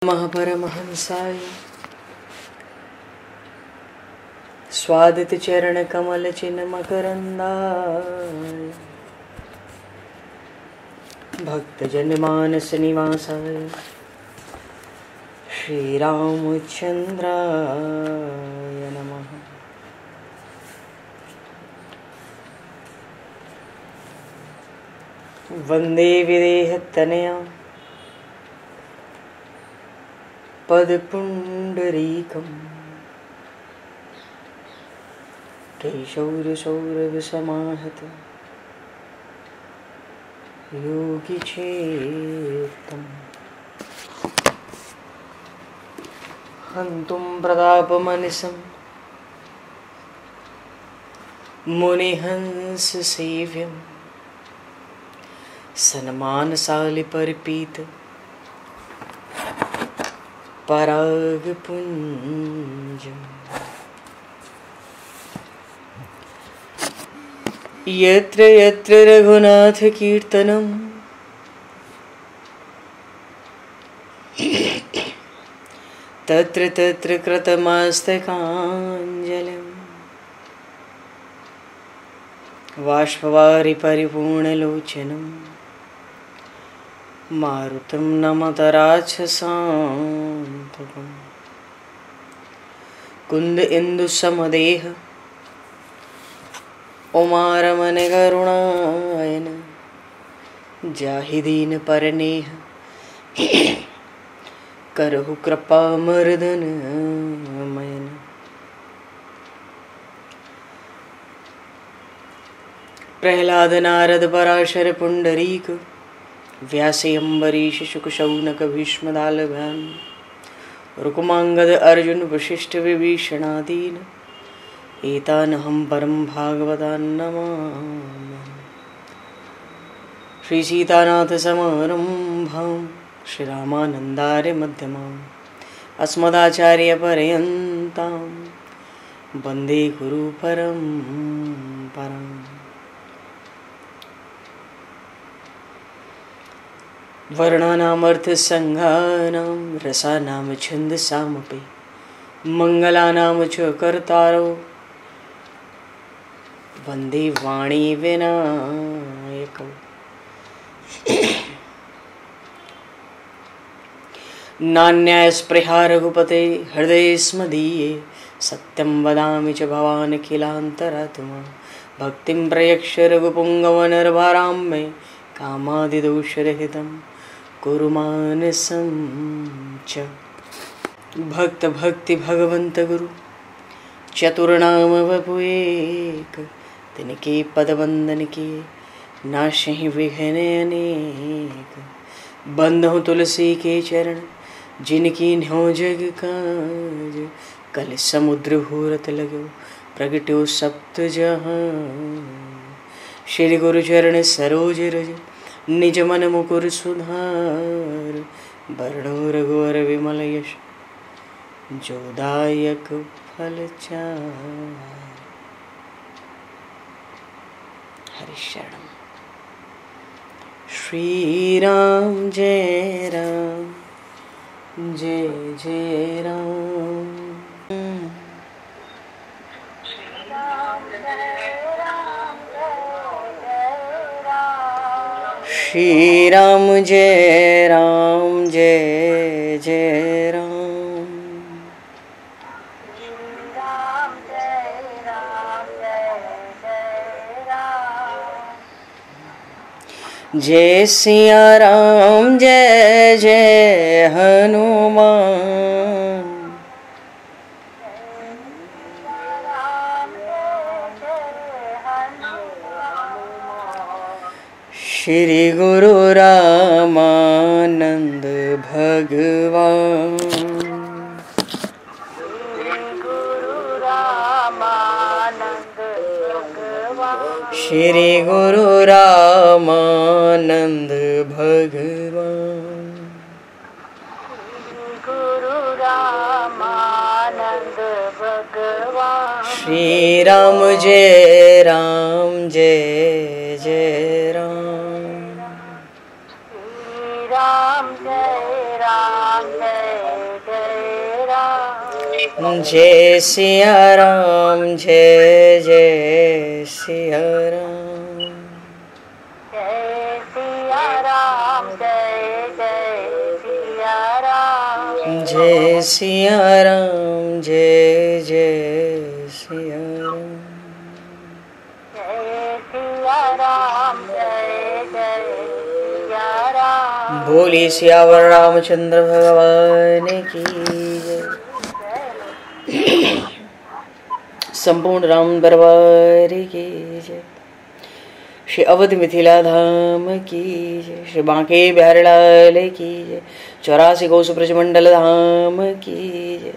परमहंसाय स्वादित चरण कमल चिन्ह मकरंदाय भक्तजन मानस निवासाय श्री रामचंद्राय नमः। वंदे विदेहतनया पदपुंडरीकम् केशौरसौरभसमाहत योगिचेत्तम् हन्तुं प्रतापमनिशं मुनिहंससेव्यं सन्मानशालिपरिपीत परागपुञ्जम् यत्र यत्र रघुनाथ कीर्तनं तत्र तत्र कृतमस्तकाञ्जलिं बाष्पवारि परिपूर्णलोचनं मारुतं नमत राक्षसान्तकम् कुन्द इंदुसमदेह उमारमन करुणायन जाहिदीन परनेह करहु कृपा मर्दन मयन। प्रहलाद नारद पराशर पुंडरीक व्यासे अम्बरीश शुक शौनक भीष्म दालभान रुक्मांगद अर्जुन वशिष्ठ विभीषणादीन एतानहं परम भागवतान् नमामि। श्री सीतानाथ समारंभां श्री रामानन्दार्य मध्यमाम् अस्मदाचार्य पर्यन्तां वन्दे गुरु परम्पराम्। वर्णानामर्थसङ्घानां रसानां छन्दसामपि मङ्गलानां च कर्तारो वन्दे वाणी विनायकौ। नान्यायस्पृहा रघुपते हृदये स्मदीये सत्यं वदामि च भवानखिलान्तरात्मा भक्तिं प्रयक्ष रघुपुङ्गवनर्भारां मे कामादिदोषरहितं कुरु मानसं च। भक्त भक्ति भगवंत गुरु चतुर्नाम वपु एक तिनके पद वंदन किए नाशहि विघ्न अनेक। बंधु तुलसी के चरण जिनकी न्यो जग काज कल समुद्र घोरत लगो प्रगट्यो सप्त जहां। श्री गुरु चरण सरोज रज निज मन मुकुर सुधार वर्णो रघुवर विमल यश जोदायक फलचार। हरि शरणम। श्री राम जय राम जय जय राम। श्री राम जय राम जय जय राम। जय सिया राम जय जय हनुमान। श्री गुरु रामानंद भगवान। श्री गुरु रामानंद भगवान। श्री राम जय जय राम। राम जय राम जय जय सिया राम, जय जय सिया राम, जय सिया राम, जय जय सिया राम, जय सिया राम, जय जय सिया राम, जय सिया राम, जय जय सिया राम। बोली सियावर रामचंद्र भगवान की जय। संपूर्ण राम दरबार की जय। श्री अवध मिथिला धाम की जय। श्री बांके बिहारी लाल की जय। 84 कोस ब्रज मंडल धाम की जय।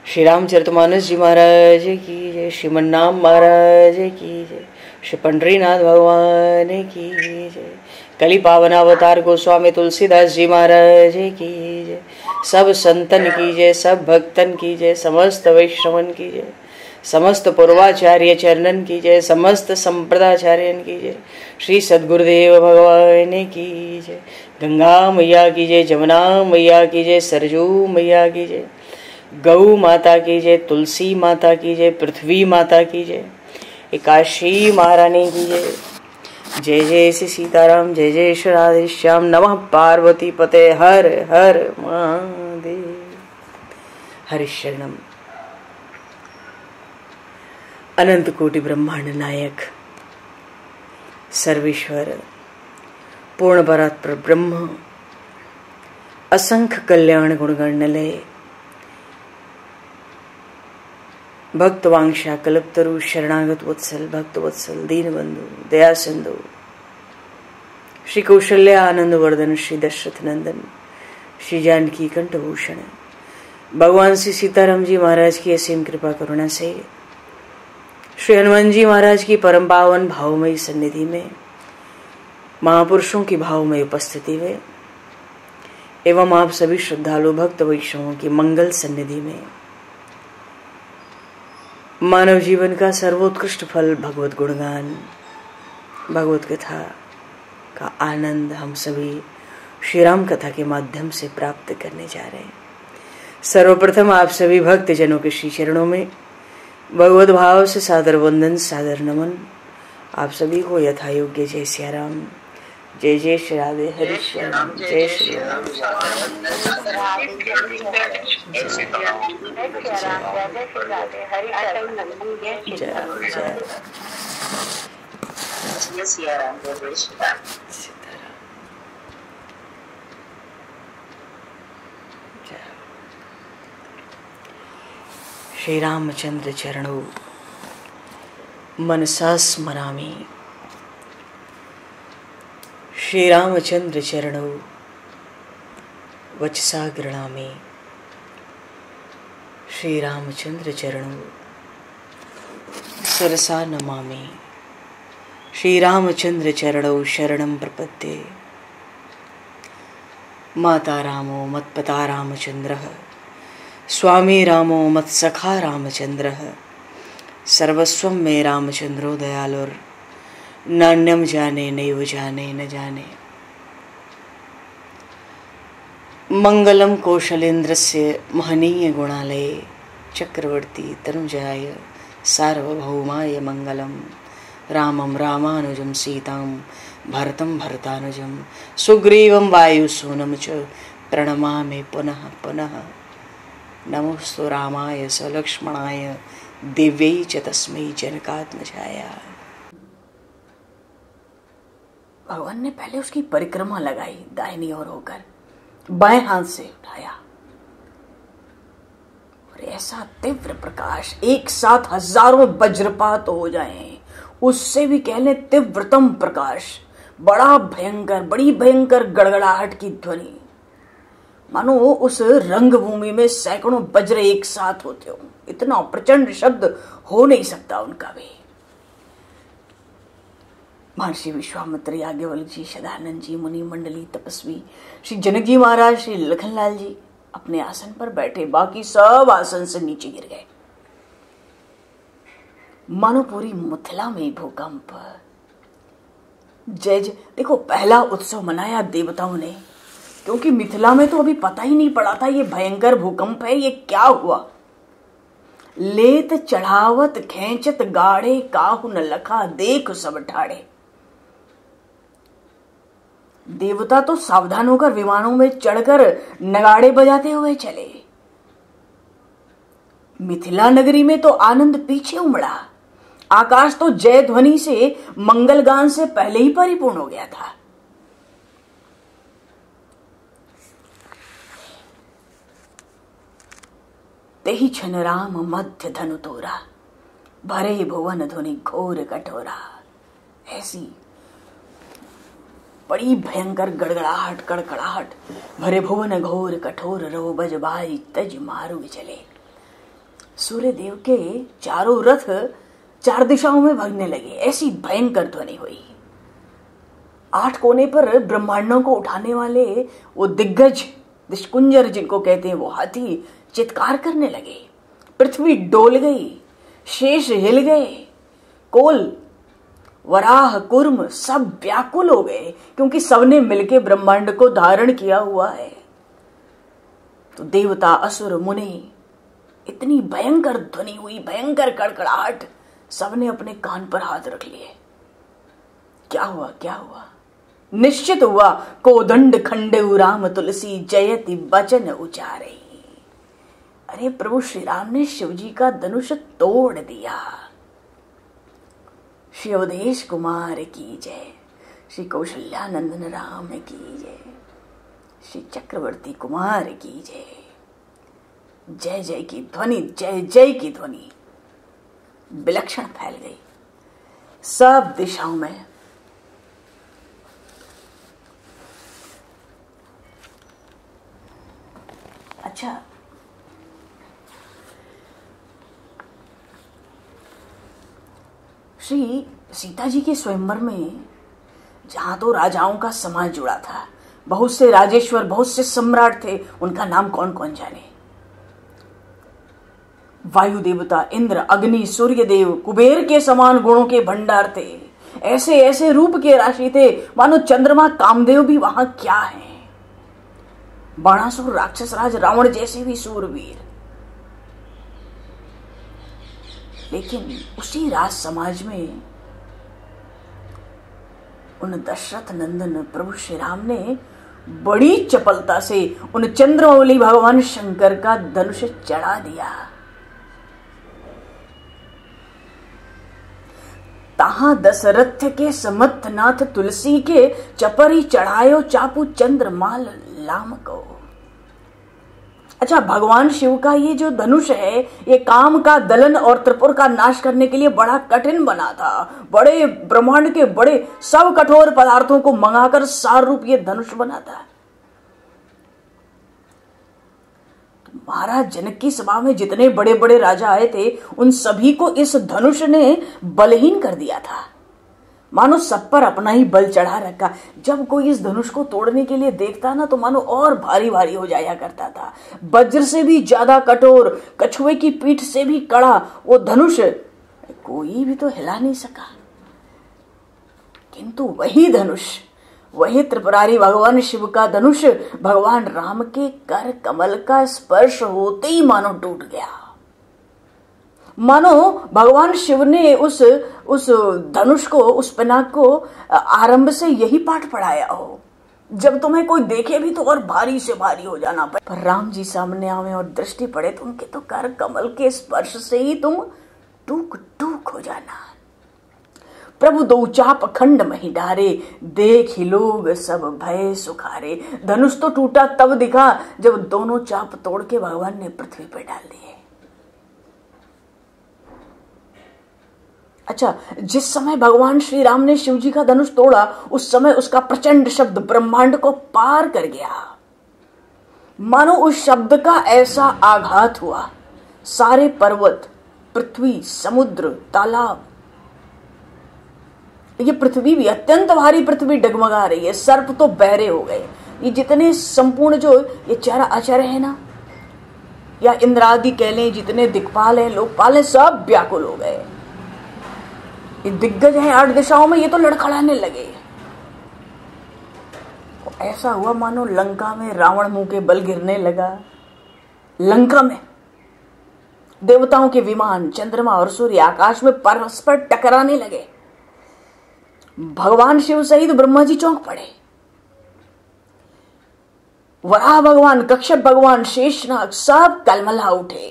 श्री रामचरितमानस जी महाराज की जय। श्रीमन्नाम महाराज की जय। श्री पंडरीनाथ भगवान की जय। कली पावन अवतार गोस्वामी तुलसीदास जी महाराज की जय। सब संतन की जय, सब भक्तन की जय, समस्त वैष्णवन की जय, समस्त पूर्वाचार्य चरणन की जय, समस्त संप्रदाचार्यन की जय। श्री सद्गुरुदेव भगवान की जय। गंगा मैया की जय, जमुना मैया की जय, सरजू मैया की जय, गौ माता की जय, तुलसी माता की जय, पृथ्वी माता की जय, एकादशी महारानी की जय। जय जय श्री सीताराम, जय जय श्री राधेश्याम। नमः पार्वती पते हर हर महादेव। हरि शरणम। अनंत कोटि ब्रह्मांड नायक सर्वेश्वर पूर्ण परात्पर ब्रह्म असंख्य कल्याण गुणगणलय भक्तवांक्षा कल्पतरु शरणागत वत्सल भक्त वत्सल दीनबंधु दया सिंधु श्री कौशल्या आनंद वर्धन श्री दशरथ नंदन श्री जानकी कंठभूषण भगवान श्री सीताराम जी महाराज की असीम कृपा करुणा से श्री हनुमान जी महाराज की परम पावन भावमयी सन्निधि में महापुरुषों की भावमयी उपस्थिति में एवं आप सभी श्रद्धालु भक्त वैष्णवों की मंगल सन्निधि में मानव जीवन का सर्वोत्कृष्ट फल भगवत गुणगान भगवत कथा का आनंद हम सभी श्री राम कथा के माध्यम से प्राप्त करने जा रहे हैं। सर्वप्रथम आप सभी भक्त जनों के श्री चरणों में भगवत भाव से सादर वंदन सादर नमन। आप सभी को यथा योग्य जय सिया राम, जय जय श्री राधे, हरि श्री राम, जय श्री राम। श्री रामचंद्र चरणों मनसा स्मरामि। श्री रामचंद्र चरणों वचसा गृणामि। श्री रामचंद्र चरणों सरसा नमामि। श्री रामचंद्र चरणों शरणं प्रपद्ये। माता रामो मत्पिता रामचंद्रः, स्वामी रामो मत्सखा रामचंद्रः, सर्वस्वं मे रामचंद्रो दयालुर, नान्यम जाने नैव जाने न जाने। मंगलम कौशलेन्द्रस्य महनीय गुणालये चक्रवर्ती तनुजाय सार्वभौमाय मंगलम। रामं रामानुजं सीतां भरतं भरतानुजं सुग्रीवं वायुसूनं च प्रणमामि पुनः पुनः। नमोस्तु रामाय सलक्ष्मणाय दिव्यै च तस्मै जनकात्मजाय। भगवान ने पहले उसकी परिक्रमा लगाई दाहिनी ओर होकर, बाएं हाथ से उठाया और ऐसा तीव्र प्रकाश, एक साथ हजारों वज्रपात हो जाएं, उससे भी कह ले तीव्रतम प्रकाश, बड़ा भयंकर, बड़ी भयंकर गड़गड़ाहट की ध्वनि, मानो उस रंगभूमि में सैकड़ों वज्र एक साथ होते हो। इतना प्रचंड शब्द हो नहीं सकता उनका भी। महर्षि विश्वामित्र, याज्ञवल्क्य जी, सदानंद जी, मुनि मंडली, तपस्वी, श्री जनक जी महाराज, श्री लखनलाल जी अपने आसन पर बैठे, बाकी सब आसन से नीचे गिर गए। मानो पूरी मिथिला में भूकंप। जय जय। देखो, पहला उत्सव मनाया देवताओं ने, क्योंकि मिथिला में तो अभी पता ही नहीं पड़ा था ये भयंकर भूकंप है, ये क्या हुआ। लेत चढ़ावत खेचत गाढ़े, काहू न लखा देख सब ठाड़े। देवता तो सावधान होकर विमानों में चढ़कर नगाड़े बजाते हुए चले। मिथिला नगरी में तो आनंद पीछे उमड़ा। आकाश तो जय ध्वनि से, मंगल गान से पहले ही परिपूर्ण हो गया था। तेहि छन राम मध्य धनु तोरा, भरे भुवन ध्वनि घोर कठोरा। ऐसी बड़ी भयंकर गड़गड़ाहट कड़कड़ाहट, भरे भुवन घोर कठोर, रो बज बाई तज मारू चले। सूर्य देव के चारों रथ चार दिशाओं में भगने लगे, ऐसी भयंकर ध्वनि हुई। 8 कोने पर ब्रह्मांडों को उठाने वाले वो दिग्गज दिशकुंजर जिनको कहते हैं, वो हाथी चित्कार करने लगे। पृथ्वी डोल गई, शेष हिल गए, कोल वराह कुर्म सब व्याकुल हो गए, क्योंकि सबने मिलके ब्रह्मांड को धारण किया हुआ है। तो देवता असुर मुनि, इतनी भयंकर ध्वनि हुई, भयंकर कड़कड़ाहट, सबने अपने कान पर हाथ रख लिए। क्या हुआ, क्या हुआ? निश्चित हुआ कोदंड खंडे राम तुलसी, जयति वचन उचारे। अरे प्रभु श्री राम ने शिवजी का धनुष तोड़ दिया। श्री अवधेश कुमार की जय, श्री कौशल्यानंदन राम की जय, श्री चक्रवर्ती कुमार की जय। जय जय की ध्वनि, जय जय की ध्वनि विलक्षण फैल गई सब दिशाओं में। अच्छा, श्री सीता जी के स्वयंवर में जहां तो राजाओं का समाज जुड़ा था, बहुत से राजेश्वर, बहुत से सम्राट थे, उनका नाम कौन कौन जाने। वायु देवता, इंद्र, अग्नि, सूर्य देव, कुबेर के समान गुणों के भंडार थे। ऐसे ऐसे रूप के राशि थे, मानो चंद्रमा कामदेव भी वहां क्या है। बाणासुर, राक्षस राज रावण जैसे भी सूरवीर। लेकिन उसी राज समाज में उन दशरथ नंदन प्रभु श्री राम ने बड़ी चपलता से उन चंद्रमौली भगवान शंकर का धनुष चढ़ा दिया। तहां दशरथ के समर्थ नाथ तुलसी के, चपरी चढ़ायो चापू चंद्रमाल लाम को। अच्छा, भगवान शिव का ये जो धनुष है, ये काम का दलन और त्रिपुर का नाश करने के लिए बड़ा कठिन बना था। बड़े ब्रह्मांड के बड़े सब कठोर पदार्थों को मंगाकर सार रूप ये धनुष बना था। तो महाराज जनक की सभा में जितने बड़े बड़े राजा आए थे, उन सभी को इस धनुष ने बलहीन कर दिया था। मानो सब पर अपना ही बल चढ़ा रखा। जब कोई इस धनुष को तोड़ने के लिए देखता ना, तो मानो और भारी भारी हो जाया करता था। वज्र से भी ज्यादा कठोर, कछुए की पीठ से भी कड़ा वो धनुष कोई भी तो हिला नहीं सका। किंतु वही धनुष, वही त्रिपुरारी भगवान शिव का धनुष भगवान राम के कर कमल का स्पर्श होते ही मानो टूट गया। मानो भगवान शिव ने उस धनुष को, उस पिनाक को आरंभ से यही पाठ पढ़ाया हो, जब तुम्हें कोई देखे भी तो और भारी से भारी हो जाना। पर राम जी सामने आवे और दृष्टि पड़े तो उनके तो कर कमल के स्पर्श से ही तुम टूक टूक हो जाना। प्रभु दो चाप खंड मही डारे, देख ही लोग सब भय सुखारे। धनुष तो टूटा तब दिखा जब दोनों चाप तोड़ के भगवान ने पृथ्वी पर डाल दिए। अच्छा, जिस समय भगवान श्री राम ने शिव जी का धनुष तोड़ा, उस समय उसका प्रचंड शब्द ब्रह्मांड को पार कर गया। मानो उस शब्द का ऐसा आघात हुआ, सारे पर्वत, पृथ्वी, समुद्र, तालाब, ये पृथ्वी भी, अत्यंत भारी पृथ्वी डगमगा रही है। सर्प तो बहरे हो गए। ये जितने संपूर्ण जो ये चारा आचार्य है ना, या इंद्रादि कह लें, जितने दिक्पाल हैं, लोकपाल हैं, सब व्याकुल हो गए। ये दिग्गज हैं 8 दिशाओं में, ये तो लड़खड़ाने लगे। ऐसा हुआ मानो लंका में रावण मुंह के बल गिरने लगा। लंका में देवताओं के विमान, चंद्रमा और सूर्य आकाश में परस्पर टकराने लगे। भगवान शिव सहित ब्रह्मा जी चौंक पड़े। वराह भगवान, कश्यप भगवान, शेषनाग सब कलमला उठे।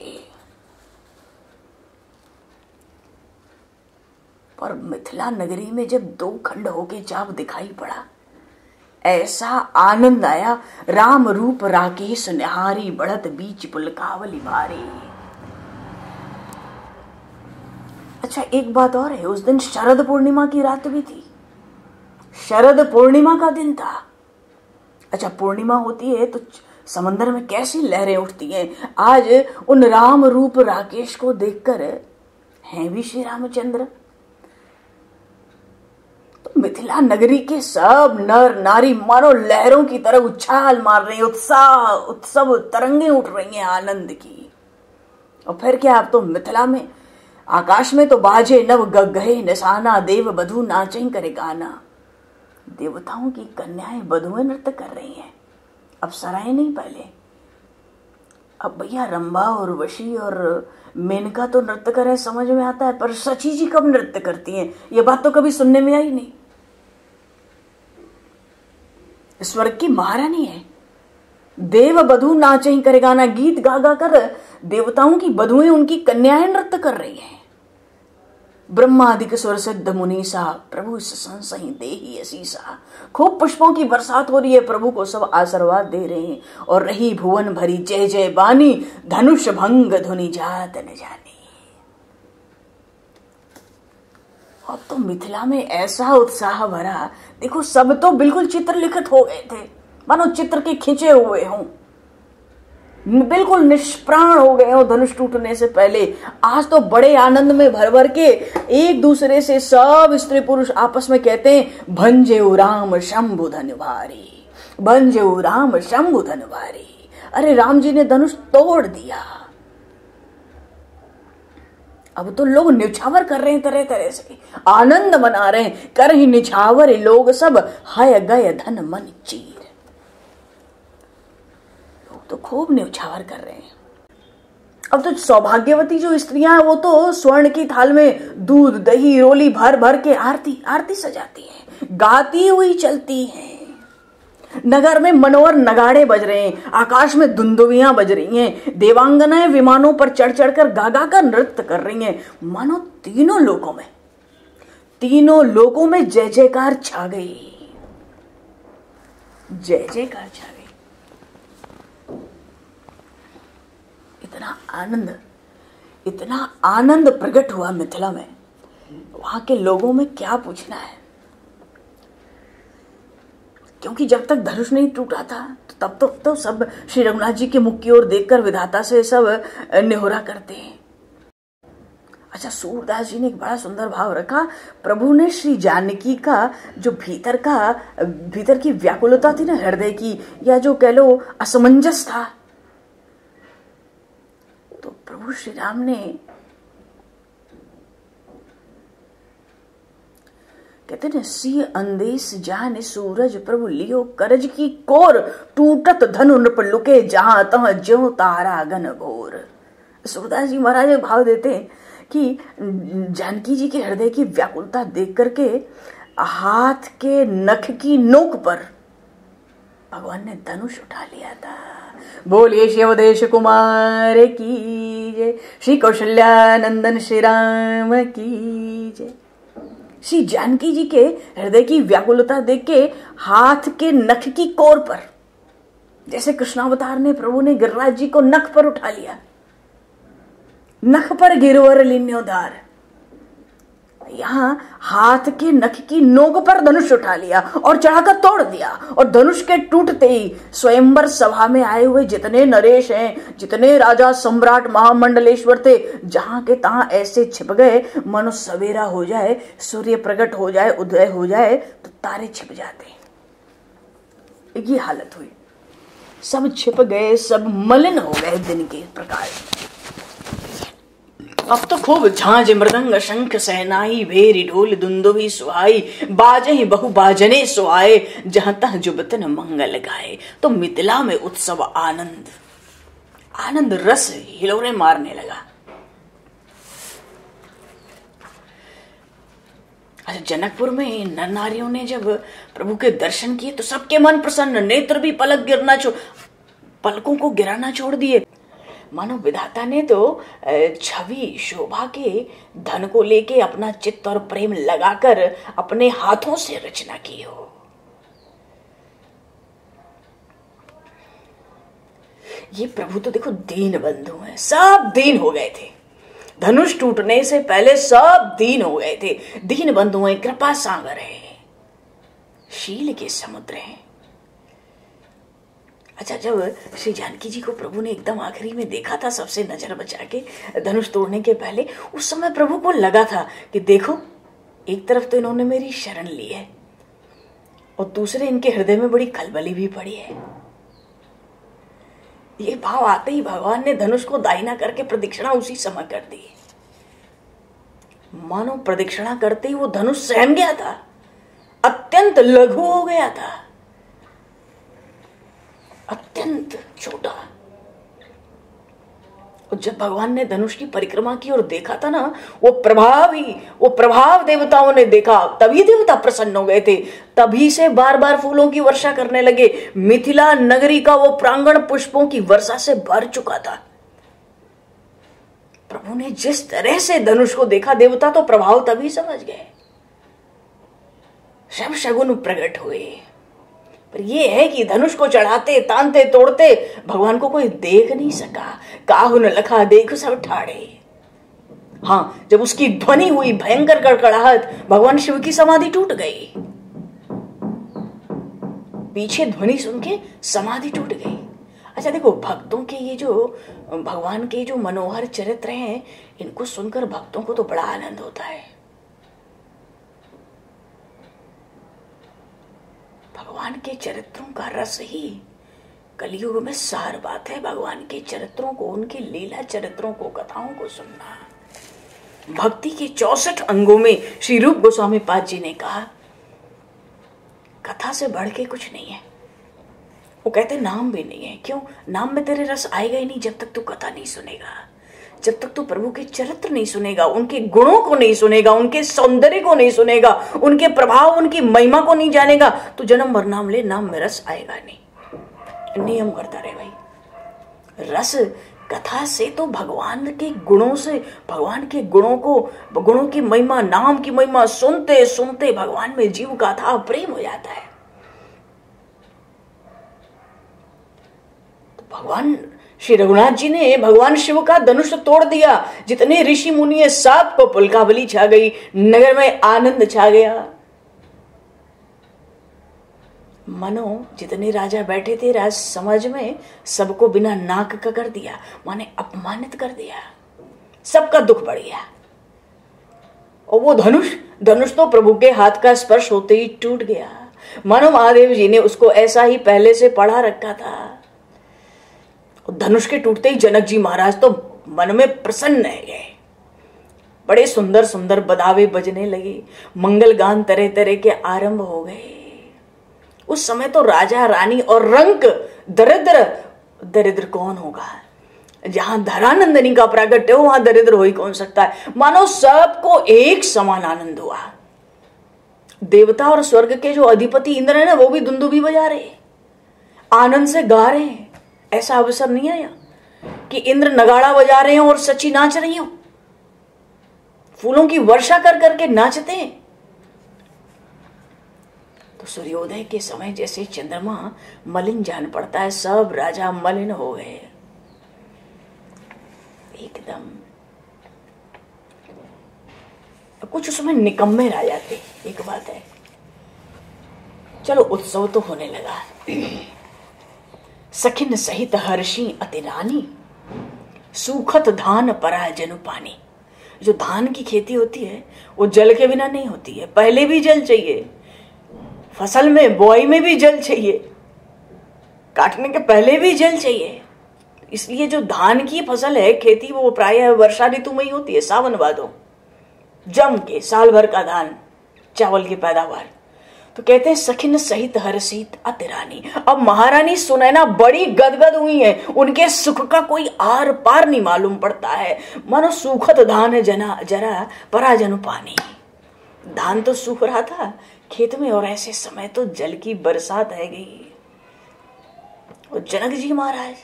पर मिथिला नगरी में जब दो खंड होके चाप दिखाई पड़ा, ऐसा आनंद आया, राम रूप राकेश निहारी, बढ़त बीच पुलकावली भारी। अच्छा, एक बात और है, उस दिन शरद पूर्णिमा की रात भी थी। शरद पूर्णिमा का दिन था। अच्छा, पूर्णिमा होती है तो समंदर में कैसी लहरें उठती हैं। आज उन राम रूप राकेश को देखकर हैं भी श्री रामचंद्र। तो मिथिला नगरी के सब नर नारी मानो लहरों की तरह उछाल मार रहे हैं, उत्साह उत्सव तरंगे उठ रही हैं आनंद की। और फिर क्या, अब तो मिथिला में आकाश में तो बाजे नव गगहे निशाना, देव बधू नाचें करे गाना। देवताओं की कन्याएं वधुएं नृत्य कर रही हैं, अब सराय नहीं पहले। अब भैया रंभा और वशी और मेनका तो नृत्य करे समझ में आता है, पर सची जी कब नृत्य करती हैं, ये बात तो कभी सुनने में आई नहीं। स्वर्ग की महारानी है, देव बधू नाचें करे गाना, गीत गा गा कर देवताओं की वधुएं, उनकी कन्याएं नृत्य कर रही हैं। ब्रह्मादिक सुर सिद्ध मुनीसा, प्रभु संसहि देहि असीसा। खूब पुष्पों की बरसात हो रही है, प्रभु को सब आशीर्वाद दे रहे हैं। और रही भुवन भरी जय जय बानी, धनुष भंग धुनि जात न जानी। अब तो मिथिला में ऐसा उत्साह भरा, देखो सब तो बिल्कुल चित्र लिखित हो गए थे, मानो चित्र के खिंचे हुए हों, बिल्कुल निष्प्राण हो गए हो धनुष टूटने से पहले। आज तो बड़े आनंद में भर भर के एक दूसरे से सब स्त्री पुरुष आपस में कहते हैं, भंजेउ राम शंभु धनुभारी, भंजेउ राम शंभु धनुभारी। अरे राम जी ने धनुष तोड़ दिया। अब तो लोग निछावर कर रहे हैं, तरह तरह से आनंद मना रहे हैं, कर ही निछावर लोग सब, हाय गय धन मन चीर। तो खूब न्यौछावर कर रहे हैं। अब तो सौभाग्यवती जो स्त्रियां हैं वो तो स्वर्ण की थाल में दूध दही रोली भर भर के आरती सजाती हैं, गाती हुई चलती हैं। नगर में मनोहर नगाड़े बज रहे हैं, आकाश में दुंदुभियां बज रही हैं, देवांगनाएं विमानों पर चढ़ चढ़ कर गा गा कर नृत्य कर रही हैं। मानो तीनों लोकों में जय जयकार छा गई, जय जयकार छा गई। इतना आनंद प्रकट हुआ मिथिला में, वहां के लोगों में क्या पूछना है। क्योंकि जब तक धनुष नहीं टूटा था तब तक तो सब श्री रघुनाथ जी के मुख की ओर देखकर विधाता से सब निहोरा करते हैं। अच्छा, सूरदास जी ने एक बड़ा सुंदर भाव रखा। प्रभु ने श्री जानकी का जो भीतर की व्याकुलता थी ना, हृदय की, या जो कह लो असमंजस था, तो प्रभु श्री राम ने कहते न, सी अंदेश जान सूरज प्रभु लियो करज की कोर, टूटत धनु नृप लुके जहां तहां ज्यों तारा गन घोर। सूरदास जी महाराज भाव देते हैं कि जानकी जी के हृदय की व्याकुलता देख करके हाथ के नख की नोक पर भगवान ने धनुष उठा लिया था। बोलिए शिवदेश कुमार की जय, श्री कौशल्यानंदन श्री राम की जय। श्री जानकी जी के हृदय की व्याकुलता देख के हाथ के नख की कोर पर, जैसे कृष्णावतार ने प्रभु ने गिरिराज जी को नख पर उठा लिया, नख पर गिरवर लिन्योदार, यहां हाथ के नख की नोक पर धनुष उठा लिया और चढ़ाकर तोड़ दिया। और धनुष के टूटते ही स्वयंवर सभा में आए हुए जितने नरेश हैं, जितने राजा सम्राट महामंडलेश्वर थे, जहां के तहां ऐसे छिप गए मानो सवेरा हो जाए, सूर्य प्रकट हो जाए, उदय हो जाए तो तारे छिप जाते। ये हालत हुई, सब छिप गए, सब मलिन हो गए दिन के प्रकाश। अब तो खूब झांझ मृदंग शंख सहनाई भेरी ढोल दुंदुभी सुहाई बाजहि बहु बाजने सुहाए जहां तह जुबतन मंगल गाए। तो मिथिला में उत्सव आनंद आनंद रस हिलोरे मारने लगा। अच्छा, जनकपुर में नर नारियों ने जब प्रभु के दर्शन किए तो सबके मन प्रसन्न, नेत्र भी पलकों को गिराना छोड़ दिए। मानो विधाता ने तो छवि शोभा के धन को लेके अपना चित्त और प्रेम लगाकर अपने हाथों से रचना की हो। ये प्रभु तो देखो दीन बंधु हैं, सब दीन हो गए थे। धनुष टूटने से पहले सब दीन हो गए थे। दीन बंधु हैं, कृपा सागर है, शील के समुद्र हैं। अच्छा, जब श्री जानकी जी को प्रभु ने एकदम आखिरी में देखा था, सबसे नजर बचा के धनुष तोड़ने के पहले, उस समय प्रभु को लगा था कि देखो, एक तरफ तो इन्होंने मेरी शरण ली है और दूसरे इनके हृदय में बड़ी खलबली भी पड़ी है। ये भाव आते ही भगवान ने धनुष को दाहिना करके प्रदक्षिणा उसी समय कर दी। मानो प्रदक्षिणा करते ही वो धनुष सहम गया था, अत्यंत लघु हो गया था, अत्यंत छोटा। और जब भगवान ने धनुष की परिक्रमा की और देखा था ना, वो प्रभाव देवताओं ने देखा, तभी देवता प्रसन्न हो गए थे। तभी से बार बार फूलों की वर्षा करने लगे। मिथिला नगरी का वो प्रांगण पुष्पों की वर्षा से भर चुका था। प्रभु ने जिस तरह से धनुष को देखा, देवता तो प्रभाव तभी समझ गए, सब शगुन प्रकट हुए। पर ये है कि धनुष को चढ़ाते, तानते, तोड़ते भगवान को कोई देख नहीं सका। काहू न लखा देखो सब ठाड़े। हाँ, जब उसकी ध्वनि हुई, भयंकर कड़कड़ाहट, भगवान शिव की समाधि टूट गई। पीछे ध्वनि सुन के समाधि टूट गई। अच्छा देखो, भक्तों के ये जो भगवान के जो मनोहर चरित्र हैं, इनको सुनकर भक्तों को तो बड़ा आनंद होता है। भगवान के चरित्रों का रस ही कलयुग में सार बात है। भगवान के चरित्रों को, उनके लीला चरित्रों को, कथाओं को सुनना। भक्ति के 64 अंगों में श्री रूप गोस्वामी पाद जी ने कहा, कथा से बढ़ के कुछ नहीं है। वो कहते नाम भी नहीं है। क्यों? नाम में तेरे रस आएगा ही नहीं जब तक तू कथा नहीं सुनेगा, जब तक तू प्रभु के चरित्र नहीं सुनेगा, उनके गुणों को नहीं सुनेगा, उनके सौंदर्य को नहीं सुनेगा, उनके प्रभाव, उनकी महिमा को नहीं जानेगा, तो जन्म भर नाम ले, नाम में रस आएगा नहीं। नियम करता रहे भाई। रस कथा से तो भगवान के गुणों से, भगवान के गुणों को, गुणों की महिमा, नाम की महिमा सुनते सुनते भगवान में जीव का था प्रेम हो जाता है। तो भगवान श्री रघुनाथ जी ने भगवान शिव का धनुष तोड़ दिया। जितने ऋषि मुनि सब को पुलकावली छा गई, नगर में आनंद छा गया। मनो जितने राजा बैठे थे राज समाज में, सबको बिना नाक का कर दिया, माने अपमानित कर दिया, सबका दुख बढ़ गया। और वो धनुष तो प्रभु के हाथ का स्पर्श होते ही टूट गया। मानो महादेव जी ने उसको ऐसा ही पहले से पढ़ा रखा था। धनुष के टूटते ही जनक जी महाराज तो मन में प्रसन्न रह गए। बड़े सुंदर सुंदर बदावे बजने लगे, मंगल गान तरह तरह के आरंभ हो गए। उस समय तो राजा रानी और रंक दरिद्र कौन होगा? जहां धरानंदनी का प्रागट्य हो वहां दरिद्र हो ही कौन सकता है। मानो सबको एक समान आनंद हुआ। देवता और स्वर्ग के जो अधिपति इंद्र है ना, वो भी दुंदुभी बजा रहे, आनंद से गा रहे हैं। ऐसा अवसर नहीं आया कि इंद्र नगाड़ा बजा रहे हो और सची नाच रही हो, फूलों की वर्षा कर करके नाचते हैं। तो सूर्योदय के समय जैसे चंद्रमा मलिन जान पड़ता है, सब राजा मलिन हो गए एकदम। कुछ उसमें निकम्मे राजा थे। एक बात है, चलो उत्सव तो होने लगा। सखिन सहित हर्षी अति रानी, सूखत धान परा जनु पानी। जो धान की खेती होती है वो जल के बिना नहीं होती है। पहले भी जल चाहिए, फसल में बुआई में भी जल चाहिए, काटने के पहले भी जल चाहिए। इसलिए जो धान की फसल है, खेती, वो प्रायः वर्षा ऋतु में ही होती है, सावन भादो, जम के साल भर का धान, चावल की पैदावार। तो कहते हैं सखिन सहित हरसीत अति रानी। अब महारानी सुनैना बड़ी गदगद हुई है, उनके सुख का कोई आर पार नहीं मालूम पड़ता है। मानो सूखत धान जना जरा पराजनु पानी। धान तो सूख रहा था खेत में, और ऐसे समय तो जल की बरसात है गई। और जनक जी महाराज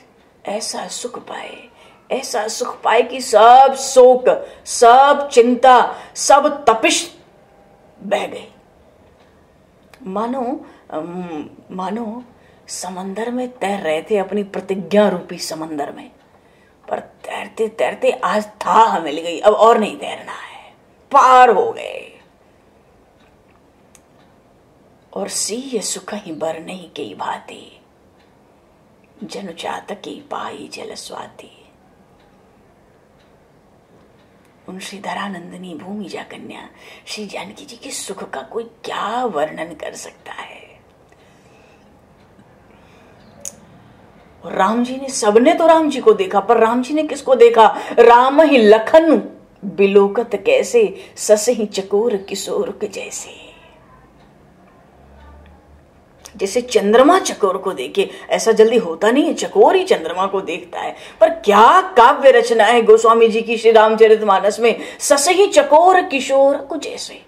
ऐसा सुख पाए, ऐसा सुख पाए कि सब शोक, सब चिंता, सब तपिश बह गई। मानो समंदर में तैर रहे थे, अपनी प्रतिज्ञा रूपी समंदर में, पर तैरते तैरते आज थाह मिल गई, अब और नहीं तैरना है, पार हो गए। और सीय सुख ही बर नहीं की भांति, जनु चातकी पाई जल स्वाति। उन श्री धरानंदिनी भूमिजा कन्या श्री जानकी जी के सुख का कोई क्या वर्णन कर सकता है। और राम जी ने, सबने तो राम जी को देखा, पर राम जी ने किसको देखा? राम ही लखन बिलोकत कैसे, सस ही चकोर किशोर के जैसे। जैसे चंद्रमा चकोर को देखे, ऐसा जल्दी होता नहीं है, चकोर ही चंद्रमा को देखता है। पर क्या काव्य रचना है गोस्वामी जी की श्री रामचरितमानस में। सस ही चकोर किशोर को जैसे,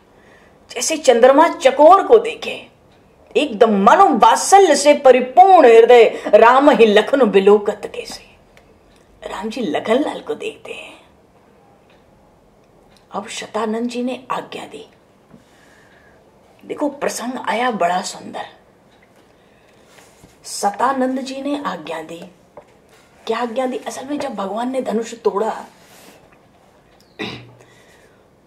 जैसे चंद्रमा चकोर को देखे, एकदम मनो वात्सल्य से परिपूर्ण हृदय राम ही लखन बिलोकत कैसे। राम जी लखन लाल को देखते हैं। अब शतानंद जी ने आज्ञा दी। देखो प्रसंग आया बड़ा सुंदर। शतानंद जी ने आज्ञा दी। क्या आज्ञा दी? असल में जब भगवान ने धनुष तोड़ा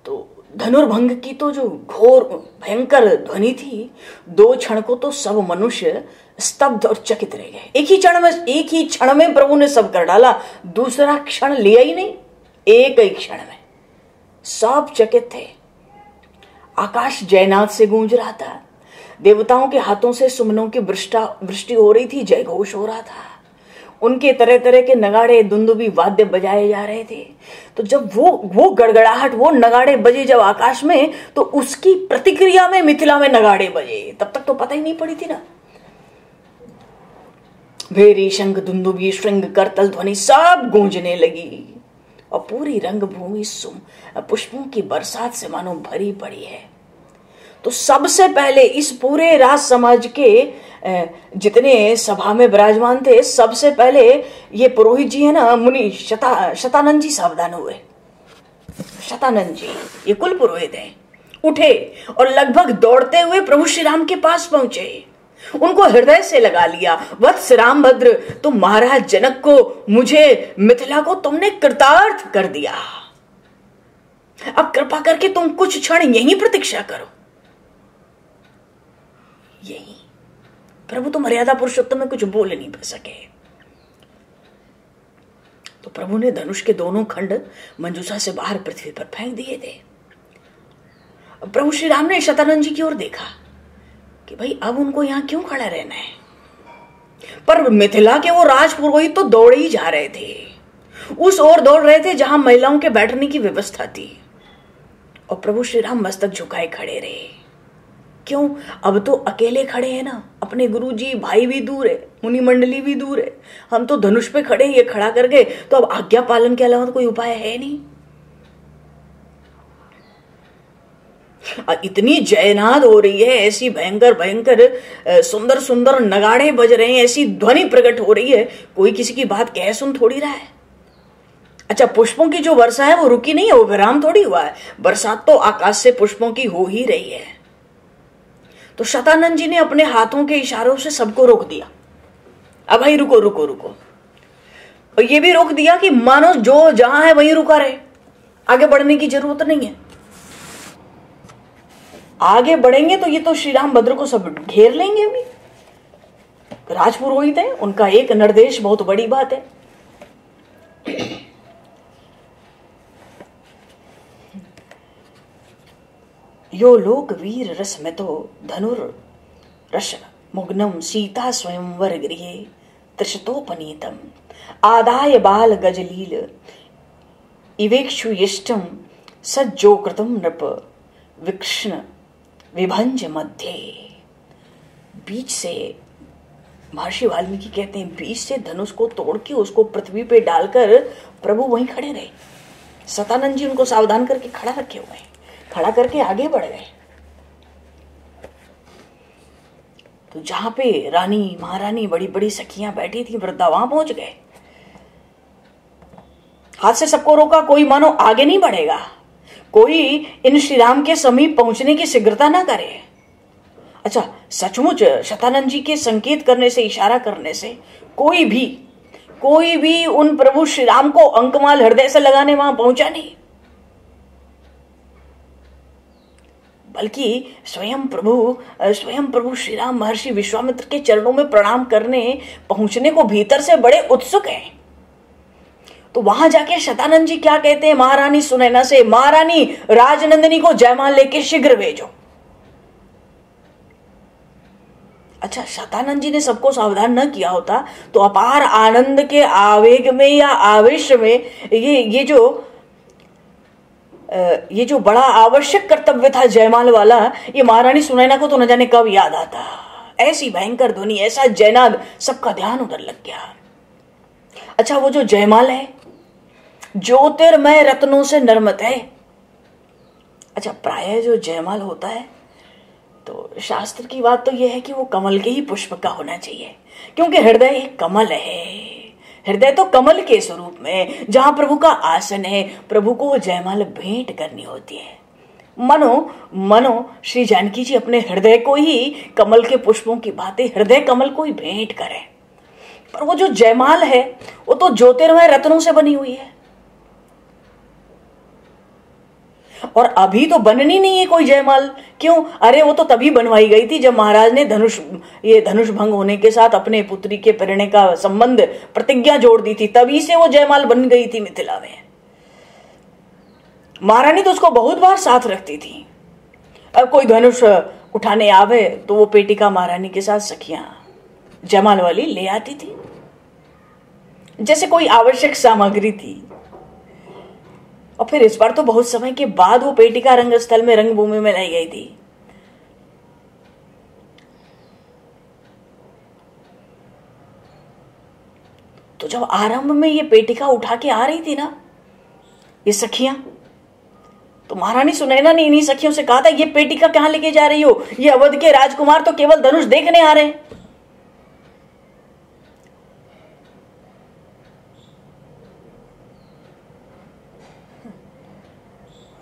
तो धनुर्भंग की तो जो घोर भयंकर ध्वनि थी, 2 क्षण को तो सब मनुष्य स्तब्ध और चकित रह गए। एक ही क्षण में प्रभु ने सब कर डाला, दूसरा क्षण लिया ही नहीं, एक ही क्षण में सब चकित थे। आकाश जयनाद से गूंज रहा था, देवताओं के हाथों से सुमनों की वृष्टि हो रही थी, जय घोष हो रहा था, उनके तरह तरह के नगाड़े दुंदुबी वाद्य बजाए जा रहे थे। तो जब वो गड़गड़ाहट, वो नगाड़े बजे जब आकाश में, तो उसकी प्रतिक्रिया में मिथिला में नगाड़े बजे। तब तक तो पता ही नहीं पड़ी थी ना। भेरी शंख दुंदुबी श्रृंग करतल ध्वनि सब गूंजने लगी, और पूरी रंगभूमि पुष्पों की बरसात से मानो भरी पड़ी है। तो सबसे पहले इस पूरे राज समाज के जितने सभा में विराजमान थे, सबसे पहले ये पुरोहित जी है ना, मुनि शतानंद जी सावधान हुए। शतानंद जी ये कुल पुरोहित हैं, उठे और लगभग दौड़ते हुए प्रभु श्री राम के पास पहुंचे। उनको हृदय से लगा लिया। वत्स रामभद्र, तुम महाराज जनक को, मुझे, मिथिला को तुमने कृतार्थ कर दिया। अब कृपा करके तुम कुछ क्षण यहीं प्रतीक्षा करो। यही प्रभु तो मर्यादा पुरुषोत्तम में कुछ बोल नहीं सके। तो प्रभु ने धनुष के दोनों खंड मंजूषा से बाहर पृथ्वी पर फेंक दिए थे। प्रभु श्री राम ने शतानंद जी की ओर देखा कि भाई अब उनको यहां क्यों खड़ा रहना है। पर मिथिला के वो राजपुरोहित तो दौड़ ही जा रहे थे, उस ओर दौड़ रहे थे जहां महिलाओं के बैठने की व्यवस्था थी। और प्रभु श्री राम मस्तक झुकाए खड़े रहे। क्यों? अब तो अकेले खड़े हैं ना, अपने गुरुजी भाई भी दूर है, मुनि मंडली भी दूर है, हम तो धनुष पे खड़े, ये खड़ा कर गए, तो अब आज्ञा पालन के अलावा तो कोई उपाय है नहीं। इतनी जयनाद हो रही है, ऐसी भयंकर भयंकर सुंदर सुंदर नगाड़े बज रहे हैं, ऐसी ध्वनि प्रकट हो रही है, कोई किसी की बात कह सुन थोड़ी रहा है। अच्छा, पुष्पों की जो वर्षा है वो रुकी नहीं है, वो विराम थोड़ी हुआ है, बरसात तो आकाश से पुष्पों की हो ही रही है। तो शतानंद जी ने अपने हाथों के इशारों से सबको रोक दिया। अब भाई रुको रुको रुको, और ये भी रोक दिया कि मानो जो जहां है वहीं रुका रहे, आगे बढ़ने की जरूरत नहीं है। आगे बढ़ेंगे तो ये तो श्री राम भद्र को सब घेर लेंगे। अभी राजपुरोहित है, उनका एक निर्देश बहुत बड़ी बात है। यो लोक वीर रस में तो धनुर रस मुग्नम सीता स्वयंवर गृहे त्रिशतोपनीतम आदाय बाल गजलील इवेक्षु यष्टम सज्जो कृतम नृप विकृष्ण विभंज मध्य। बीच से महर्षि वाल्मीकि कहते हैं बीच से धनुष को तोड़ के उसको पृथ्वी पे डालकर प्रभु वहीं खड़े रहे। सतानंद जी उनको सावधान करके खड़ा रखे हुए, खड़ा करके आगे बढ़ गए। तो जहां पे रानी महारानी बड़ी बड़ी सखियां बैठी थी वृद्धा वहां पहुंच गए। हाथ से सबको रोका, कोई मानो आगे नहीं बढ़ेगा, कोई इन श्री राम के समीप पहुंचने की शीघ्रता ना करे। अच्छा, सचमुच शतानंद जी के संकेत करने से, इशारा करने से कोई भी उन प्रभु श्री राम को अंकमाल हृदय से लगाने वहां पहुंचा नहीं, बल्कि स्वयं प्रभु श्री राम महर्षि विश्वामित्र के चरणों में प्रणाम करने पहुंचने को भीतर से बड़े उत्सुक हैं। तो वहां जाके शतानंद जी क्या कहते हैं महारानी सुनैना से, महारानी राजनंदिनी को जयमाल लेके शीघ्र भेजो। अच्छा, शतानंद जी ने सबको सावधान न किया होता तो अपार आनंद के आवेग में या आवेश में ये जो बड़ा आवश्यक कर्तव्य था जयमाल वाला, ये महारानी सुनैना को तो न जाने कब याद आता। ऐसी भयंकर ध्वनि, ऐसा जयनाद, सबका ध्यान उधर लग गया। अच्छा, वो जो जयमाल है ज्योतिर्मय रत्नों से निर्मित है। अच्छा, प्रायः जो जयमाल होता है तो शास्त्र की बात तो यह है कि वो कमल के ही पुष्प का होना चाहिए, क्योंकि हृदय एक कमल है। हृदय तो कमल के स्वरूप में जहां प्रभु का आसन है, प्रभु को वो जयमाल भेंट करनी होती है। मनो श्री जानकी जी अपने हृदय को ही कमल के पुष्पों की भांति हृदय कमल को ही भेंट करें। पर वो जो जयमाल है वो तो ज्योतिर्मय रत्नों से बनी हुई है, और अभी तो बननी नहीं है कोई जयमाल। क्यों? अरे वो तो तभी बनवाई गई थी जब महाराज ने धनुष भंग होने के साथ अपने पुत्री के परिणय का संबंध प्रतिज्ञा जोड़ दी थी, तभी से वो जयमाल बन गई थी मिथिला में। महारानी तो उसको बहुत बार साथ रखती थी। अब कोई धनुष उठाने आवे तो वो पेटिका महारानी के साथ सखियां जयमाल वाली ले आती थी, जैसे कोई आवश्यक सामग्री थी। और फिर इस बार तो बहुत समय के बाद वो पेटिका रंगस्थल में, रंगभूमि में लाई गई थी। तो जब आरंभ में ये पेटिका उठा के आ रही थी ना ये सखियां, तो महारानी सुनैना ने इन्हीं सखियों से कहा था, ये पेटिका कहां लेके जा रही हो? ये अवध के राजकुमार तो केवल धनुष देखने आ रहे हैं।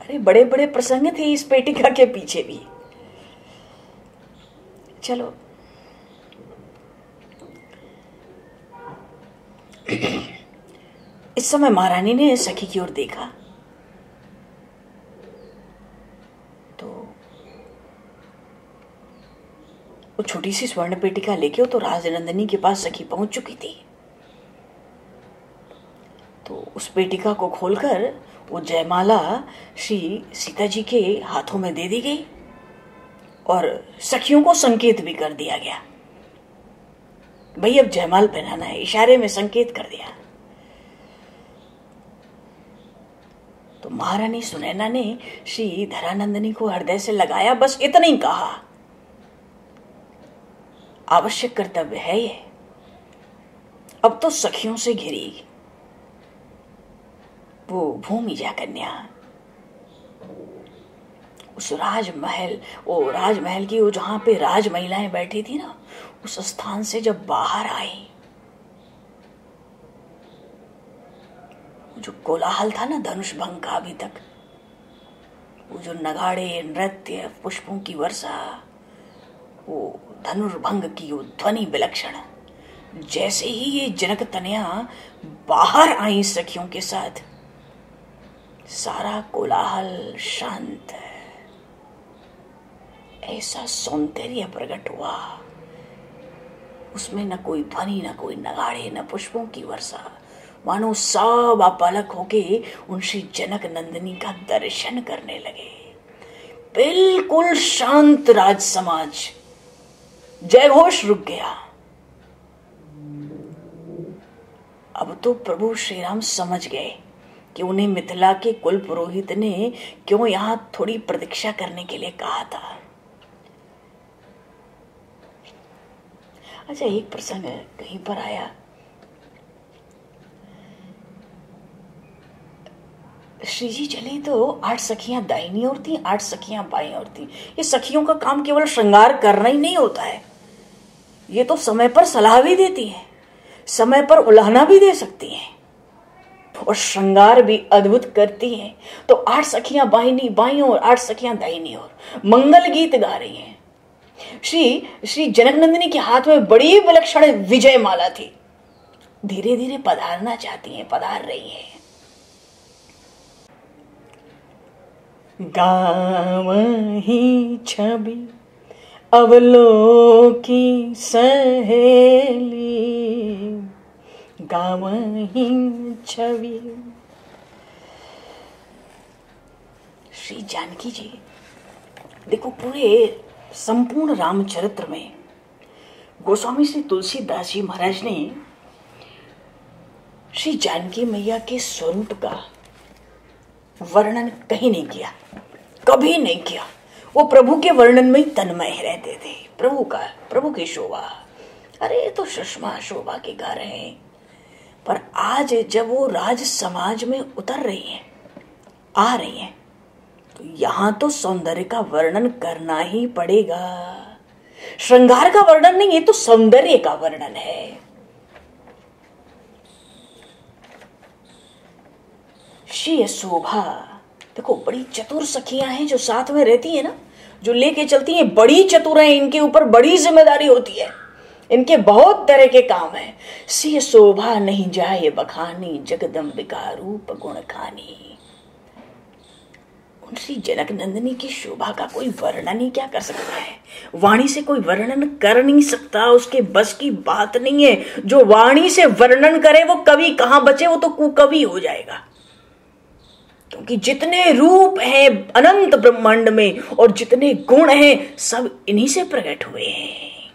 अरे बड़े बड़े प्रसंग थे इस पेटिका के पीछे भी। चलो, इस समय महारानी ने सखी की ओर देखा तो वो छोटी सी स्वर्ण पेटिका लेके वो तो राजनंदिनी के पास सखी पहुंच चुकी थी। तो उस पेटिका को खोलकर वो जयमाला श्री सीता जी के हाथों में दे दी गई और सखियों को संकेत भी कर दिया गया, भाई अब जयमाल पहनाना है। इशारे में संकेत कर दिया। तो महारानी सुनैना ने श्री धरानंदिनी को हृदय से लगाया, बस इतना ही कहा, आवश्यक कर्तव्य है ये। अब तो सखियों से घिरी वो भूमिजा कन्या उस राजमहल की वो जहां पे राज महिलाएं बैठी थी ना, उस स्थान से जब बाहर आई, जो कोलाहल था ना धनुष भंग का अभी तक, वो जो नगाड़े, नृत्य, पुष्पों की वर्षा, वो धनुर्भंग की वो ध्वनि विलक्षण, जैसे ही ये जनक तनया बाहर आई सखियों के साथ, सारा कोलाहल शांत, ऐसा सौंदर्य प्रकट हुआ उसमें, न कोई ध्वनि, न कोई नगाड़े, न पुष्पों की वर्षा, मानो सब अपलक होके उन श्री जनक नंदिनी का दर्शन करने लगे। बिल्कुल शांत राज समाज, जयघोष रुक गया। अब तो प्रभु श्री राम समझ गए कि उन्हें मिथिला के कुल पुरोहित ने क्यों यहां थोड़ी प्रतीक्षा करने के लिए कहा था। अच्छा, एक प्रसंग कहीं पर आया, श्री जी चले तो 8 सखियां दाहिनी ओर थी, 8 सखियां बाईं ओर थी। ये सखियों का काम केवल श्रृंगार करना ही नहीं होता है, ये तो समय पर सलाह भी देती हैं, समय पर उलाहना भी दे सकती हैं और श्रृंगार भी अद्भुत करती हैं। तो 8 सखियां बाईं ओर, 8 सखियां दाहिनी ओर मंगल गीत गा रही हैं। श्री जनक नंदिनी के हाथ में बड़ी विलक्षण विजय माला थी, धीरे धीरे पधारना चाहती हैं, पधार रही हैं। गावहीं छवि अवलोकी सहेली, गावहीं छवि। श्री जानकी जी देखो, पूरे संपूर्ण रामचरित्र में गोस्वामी श्री तुलसीदास जी महाराज ने श्री जानकी मैया के स्वरूप का वर्णन कहीं नहीं किया, कभी नहीं किया। वो प्रभु के वर्णन में ही तन्मय रहते थे। प्रभु की शोभा, अरे तो सुषमा शोभा के गा रहे हैं। पर आज जब वो राज समाज में उतर रही हैं, आ रही हैं, तो यहां तो सौंदर्य का वर्णन करना ही पड़ेगा। श्रृंगार का वर्णन नहीं, ये तो सौंदर्य का वर्णन है। श्री शोभा देखो, बड़ी चतुर सखियां हैं जो साथ में रहती है ना, जो लेके चलती हैं, बड़ी चतुर हैं, इनके ऊपर बड़ी जिम्मेदारी होती है, इनके बहुत तरह के काम है। सी शोभा नहीं जाए बखानी, जगदम्बिका रूप गुण खानी। श्री जनक नंदिनी की शोभा का कोई वर्णन ही क्या कर सकता है, वाणी से कोई वर्णन कर नहीं सकता, उसके बस की बात नहीं है। जो वाणी से वर्णन करे वो कवि कहां बचे, वो तो कुकवि हो जाएगा। क्योंकि जितने रूप हैं अनंत ब्रह्मांड में और जितने गुण हैं सब इन्हीं से प्रकट हुए हैं।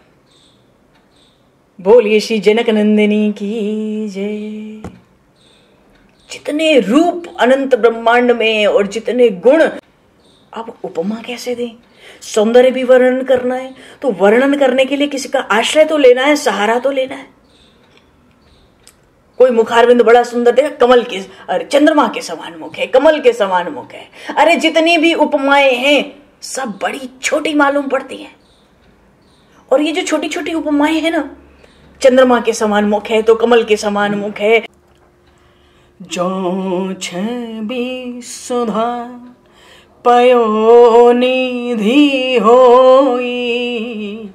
बोलिए श्री जनक नंदिनी की जय। जितने रूप अनंत ब्रह्मांड में और जितने गुण, अब उपमा कैसे दें? सौंदर्य भी वर्णन करना है तो वर्णन करने के लिए किसी का आश्रय तो लेना है, सहारा तो लेना है। कोई मुखारविंद बड़ा सुंदर देखा, कमल के, अरे चंद्रमा के समान मुख है, कमल के समान मुख है। अरे जितनी भी उपमाएं हैं सब बड़ी छोटी मालूम पड़ती हैं। और ये जो छोटी छोटी उपमाएं हैं ना, चंद्रमा के समान मुख है तो कमल के समान मुख है। जो छवि सुधा पयो निधि होई,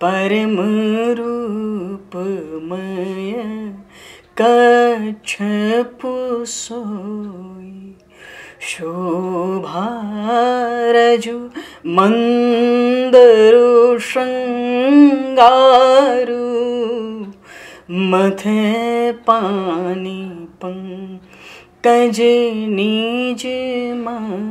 परम रूपमय कच्छप सोई। शोभा रजु मंदरु श्रृंगारु, मथे पानी पंकज निज मारू।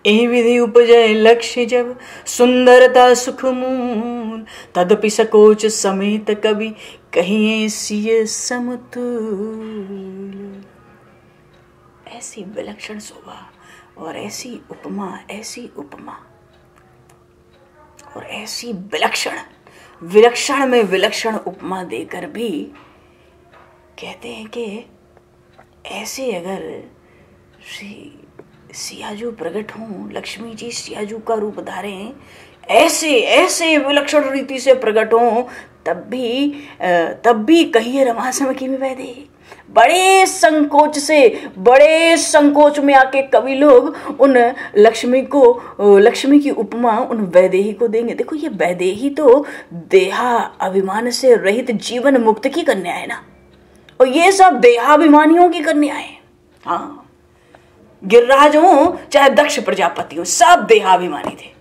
ए विधि उपजय लक्ष्य जब, सुंदरता सुख मूल। तदपि सकोच समेत कवि, कहिए सिय समतुल। ऐसी विलक्षण शोभा और ऐसी उपमा और ऐसी विलक्षण में विलक्षण उपमा देकर भी कहते हैं कि ऐसे अगर श्री सियाजू प्रकट हों, लक्ष्मी जी सियाजू का रूप धारें, ऐसे विलक्षण रीति से प्रकट हों, तब भी कहिए रमा समकी में वैदे। बड़े संकोच में आके कवि लोग उन लक्ष्मी की उपमा उन वैदेही को देंगे। देखो, ये वैदेही तो देहा अभिमान से रहित जीवन मुक्त की कन्या है ना, और ये सब देहाभिमानियों की कन्या है। हाँ, गिरिराज हो चाहे दक्ष प्रजापति हो, सब देहाभिमानी थे।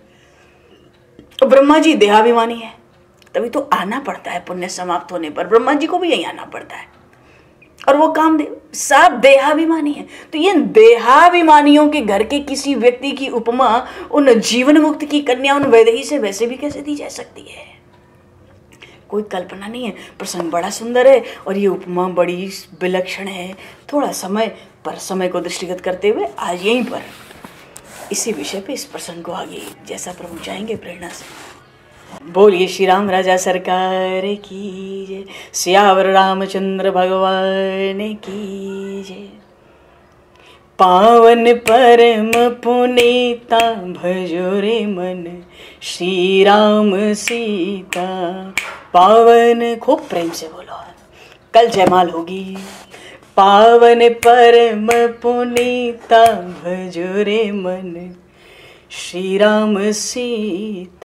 तो ब्रह्मा जी देहाभिमानी है, तभी तो आना पड़ता है पुण्य समाप्त होने पर। ब्रह्मा जी को भी यही आना पड़ता है, और वो कामदेव, सब देहाभिमानी है। तो ये देहाभिमानियों के घर के किसी व्यक्ति की उपमा उन जीवन मुक्त की कन्या, उन वैदेही से वैसे भी कैसे दी जा सकती है? कोई कल्पना नहीं है। प्रसंग बड़ा सुंदर है और ये उपमा बड़ी विलक्षण है। थोड़ा समय को दृष्टिगत करते हुए आज यहीं पर इसी विषय पे इस प्रसंग को आगे जैसा प्रभु चाहेंगे प्रेरणा से। बोलिए श्री राम राजा सरकार की जय, सियावर रामचंद्र भगवान की जय। पावन परम पुनीता भजो रे मन, श्री राम सीता पावन। खूब प्रेम से बोलो, कल जयमाल होगी। पावन परम पुनीता भजो रे मन, श्री राम सीता।